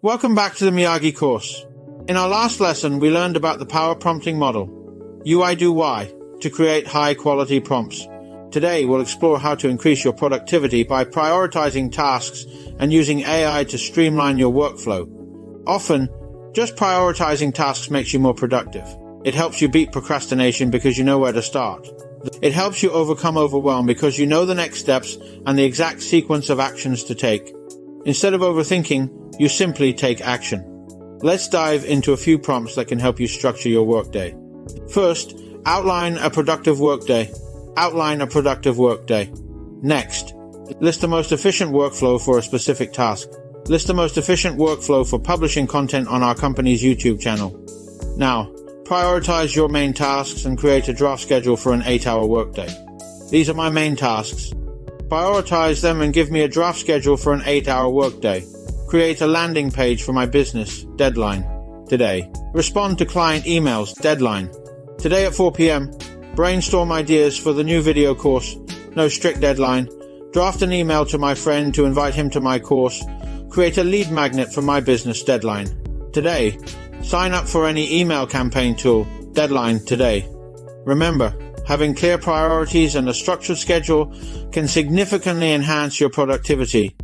Welcome back to the Miyagi course. In our last lesson, we learned about the power prompting model, UI do Y, to create high-quality prompts. Today, we'll explore how to increase your productivity by prioritizing tasks and using AI to streamline your workflow. Often, just prioritizing tasks makes you more productive. It helps you beat procrastination because you know where to start. It helps you overcome overwhelm because you know the next steps and the exact sequence of actions to take. Instead of overthinking, you simply take action. Let's dive into a few prompts that can help you structure your workday. First, outline a productive workday. Outline a productive workday. Next, list the most efficient workflow for a specific task. List the most efficient workflow for publishing content on our company's YouTube channel. Now, prioritize your main tasks and create a draft schedule for an 8-hour workday. These are my main tasks. Prioritize them and give me a draft schedule for an 8-hour workday. Create a landing page for my business. Deadline. Today. Respond to client emails. Deadline. Today at 4 p.m. Brainstorm ideas for the new video course. No strict deadline. Draft an email to my friend to invite him to my course. Create a lead magnet for my business. Deadline. Today. Sign up for any email campaign tool. Deadline. Today. Remember, having clear priorities and a structured schedule can significantly enhance your productivity.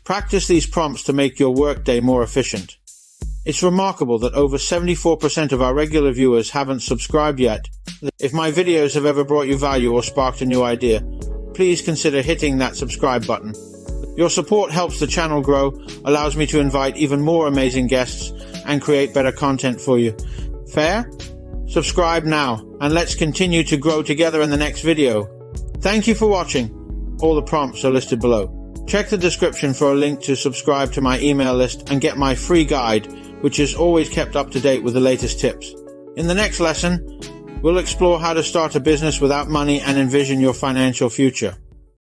Practice these prompts to make your workday more efficient. It's remarkable that over 74% of our regular viewers haven't subscribed yet. If my videos have ever brought you value or sparked a new idea, please consider hitting that subscribe button. Your support helps the channel grow, allows me to invite even more amazing guests, and create better content for you. Fair? Subscribe now, and let's continue to grow together in the next video. Thank you for watching. All the prompts are listed below. Check the description for a link to subscribe to my email list and get my free guide, which is always kept up to date with the latest tips. In the next lesson, we'll explore how to start a business without money and envision your financial future.